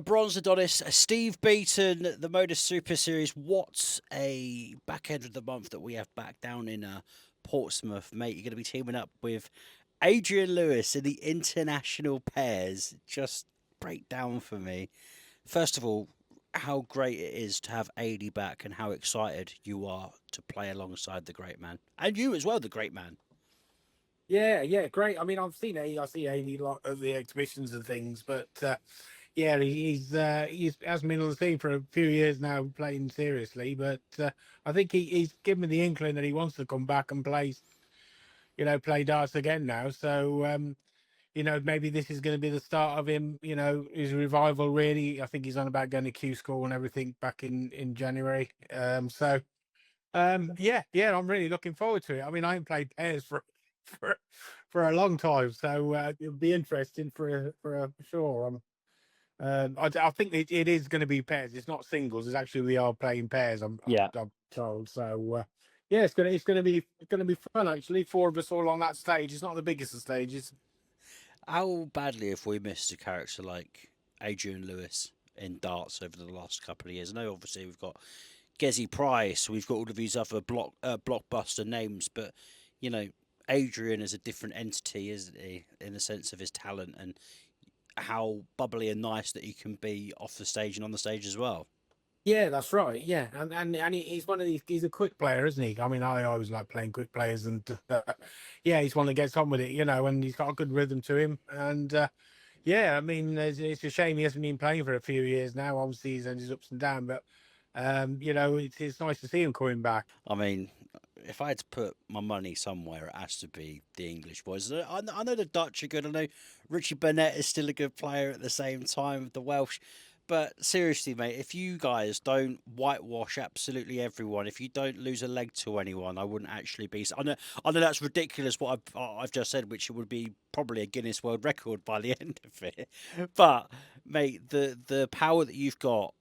Bronzed Adonis, Steve Beaton, the Modus Super Series. What a back end of the month that we have back down in Portsmouth, mate. You're going to be teaming up with Adrian Lewis in the international pairs. Just break down for me. First of all, how great it is to have AD back and how excited you are to play alongside the great man. And you as well, the great man. Yeah, great. I mean, I see Amy a lot at the exhibitions and things, but yeah, he's hasn't been on the team for a few years now, playing seriously. But I think he's given me the inkling that he wants to come back and play, play darts again now. So maybe this is going to be the start of him, his revival. Really, I think he's on about going to Q school and everything back in January. Yeah, I'm really looking forward to it. I mean, I haven't played pairs for for a long time, so it'll be interesting for sure. I think it is going to be pairs. It's not singles. It's actually we are playing pairs. Yeah. I'm told. So yeah, it's gonna be fun actually. Four of us all on that stage. It's not the biggest of stages. How badly have we missed a character like Adrian Lewis in darts over the last couple of years? I know, obviously, we've got Gezi Price, we've got all of these other blockbuster names, but you know, Adrian is a different entity, isn't he, in the sense of his talent and how bubbly and nice that he can be off the stage and on the stage as well. Yeah, that's right. Yeah, and he's one of these. He's a quick player, isn't he? I mean, I always like playing quick players, and yeah, he's one that gets on with it, and he's got a good rhythm to him. And yeah, I mean, it's a shame he hasn't been playing for a few years now. Obviously, he's had his ups and downs, but it's nice to see him coming back. I mean, if I had to put my money somewhere, it has to be the English boys. I know the Dutch are good. I know Richie Burnett is still a good player at the same time, the Welsh. But seriously, mate, if you guys don't whitewash absolutely everyone, if you don't lose a leg to anyone, I wouldn't actually be. I know that's ridiculous what I've just said, which would be probably a Guinness World Record by the end of it. But mate, the power that you've got,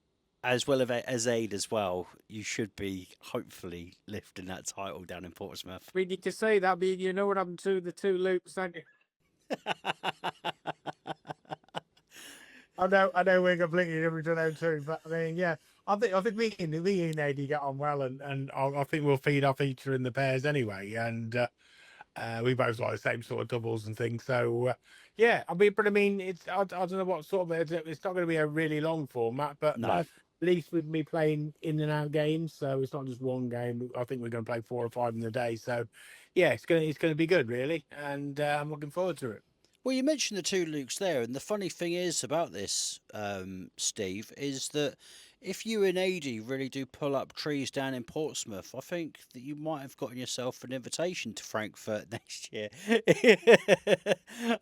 as well as Aid as well, you should be hopefully lifting that title down in Portsmouth. We need to say that, but you know what happened to the two loops, don't you? I know we're completely different to them too, but I mean, yeah, I think we and Eddie get on well, and I think we'll feed off each other in the pairs anyway, and we both like the same sort of doubles and things. So yeah, but I mean, I don't know what sort of it's not going to be a really long format, but No. at least with me playing in and out games, so it's not just one game. I think we're going to play 4 or 5 in the day. So yeah, it's going to be good, really, and I'm looking forward to it. Well, you mentioned the two Lukes there, and the funny thing is about this, Steve, is that if you and Adi really do pull up trees down in Portsmouth, I think that you might have gotten yourself an invitation to Frankfurt next year.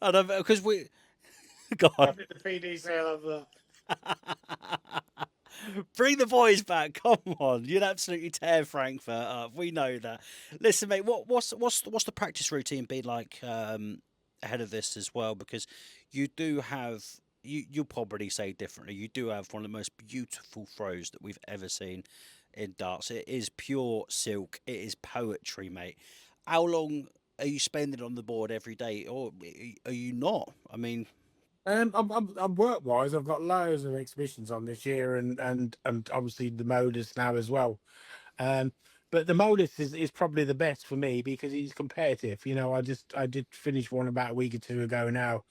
And because we, go on. The PD sale of the. Bring the boys back. Come on, you'd absolutely tear Frankfurt up. We know that. Listen, mate. What's the practice routine been like ahead of this as well? Because you do have you'll probably say differently. You do have one of the most beautiful throws that we've ever seen in darts. It is pure silk. It is poetry, mate. How long are you spending on the board every day, or are you not? I mean, I'm work wise. I've got loads of exhibitions on this year, and obviously the Modus now as well. Um, but the Modus is probably the best for me because it's competitive. I did finish one about a week or two ago now,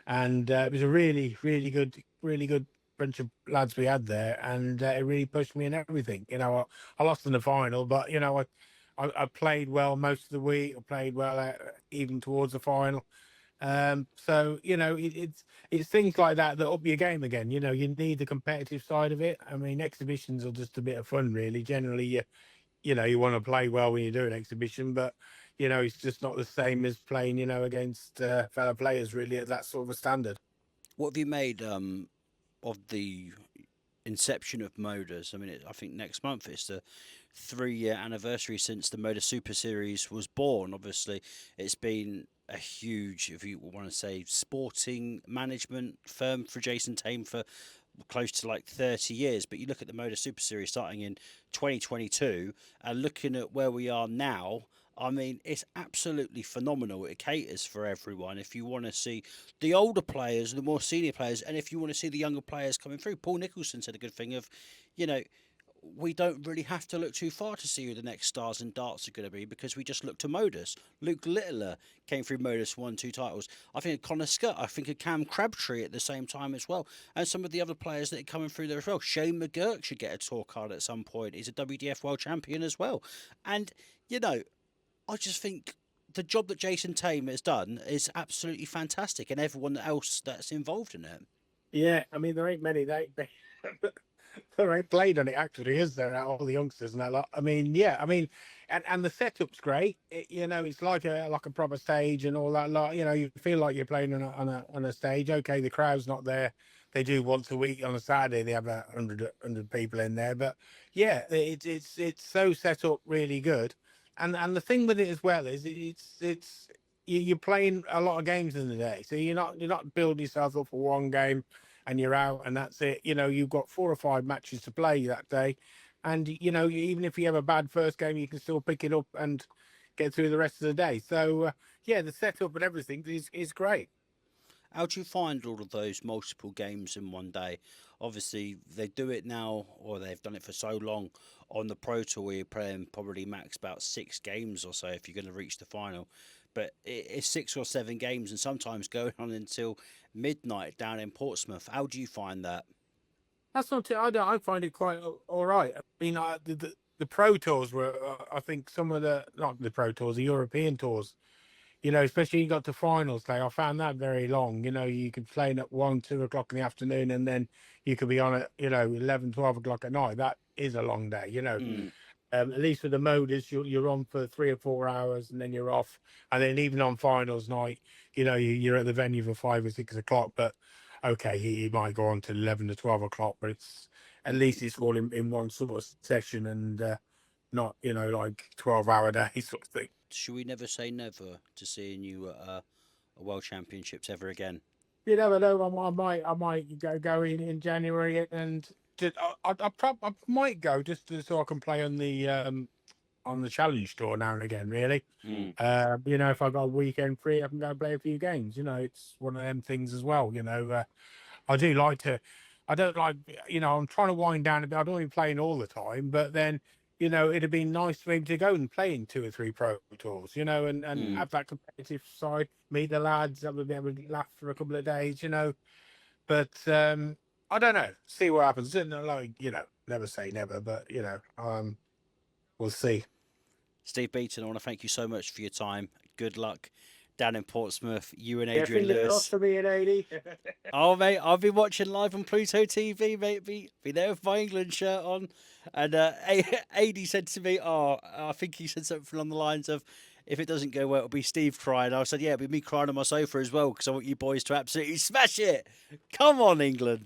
and it was a really good bunch of lads we had there, and it really pushed me in everything. I lost in the final, but I played well most of the week. I played well even towards the final. So it's things like that up your game again. You need the competitive side of it. I mean, exhibitions are just a bit of fun, really. Generally, you want to play well when you do an exhibition, but it's just not the same as playing, against fellow players really at that sort of a standard. what have you made of the inception of Modus? I mean, I think next month it's the 3 year anniversary since the Modus Super Series was born. Obviously, it's been a huge, if you want to say, sporting management firm for Jason Tame for close to like 30 years. But you look at the Modus Super Series starting in 2022 and looking at where we are now. I mean, it's absolutely phenomenal. It caters for everyone. If you want to see the older players, the more senior players, and if you want to see the younger players coming through, Paul Nicholson said a good thing of, you know, we don't really have to look too far to see who the next stars and darts are going to be because we just look to Modus. Luke Littler came through Modus, won 2 titles. I think of Connor Scott. I think of Cam Crabtree at the same time as well. And some of the other players that are coming through there as well. Shane McGurk should get a tour card at some point. He's a WDF World Champion as well. And, you know, I just think the job that Jason Tame has done is absolutely fantastic and everyone else that's involved in it. Yeah, I mean there ain't many there ain't played on it actually, is there? All the youngsters and that lot. I mean, yeah, I mean, and the setup's great. It's like a proper stage and all that lot. You feel like you're playing on a stage. Okay, the crowd's not there. They do once a week on a Saturday. They have 100 people in there, but yeah, it's so set up really good. And the thing with it as well is you're playing a lot of games in the day, so you're not building yourself up for one game and you're out and that's it. You've got 4 or 5 matches to play that day. And, even if you have a bad first game, you can still pick it up and get through the rest of the day. So, yeah, the setup and everything is great. How do you find all of those multiple games in one day? Obviously, they do it now, or they've done it for so long on the Pro Tour where you're playing probably max about 6 games or so if you're going to reach the final. But it's 6 or 7 games and sometimes going on until midnight down in Portsmouth. How do you find that? That's not too, I find it quite all right. I mean, the Pro Tours were, I think, some of not the Pro Tours, the European Tours, especially you got to finals day. I found that very long. You could play at 1, 2 o'clock in the afternoon and then you could be on at, 11, 12 o'clock at night. That is a long day. Mm. At least with the modus, you're on for 3 or 4 hours and then you're off. And then even on finals night, you're at the venue for 5 or 6 o'clock. But okay, he might go on to 11 to 12 o'clock, but at least it's all in one sort of session and not, like 12-hour days sort of thing. Should we never say never to seeing you at a World Championships ever again? You never know. I might go in January and I might go just so I can play on the challenge tour now and again. Really, Mm. if I got a weekend free, I can go play a few games. It's one of them things as well. I do like to. I don't like. I'm trying to wind down a bit. I don't be playing all the time, but then. It'd be nice for him to go and play in 2 or 3 pro tours, and Mm. have that competitive side, meet the lads, have a bit of a laugh for a couple of days. But I don't know. See what happens. Like, never say never, but we'll see. Steve Beaton, I want to thank you so much for your time. Good luck down in Portsmouth. You and Yeah, Adrian fingers crossed Lewis. for me and 80. Oh, mate, I'll be watching live on Pluto TV, mate. Be there with my England shirt on. And AD said to me, oh, I think he said something along the lines of, if it doesn't go well, it'll be Steve crying. I said, yeah, it'll be me crying on my sofa as well because I want you boys to absolutely smash it. Come on, England.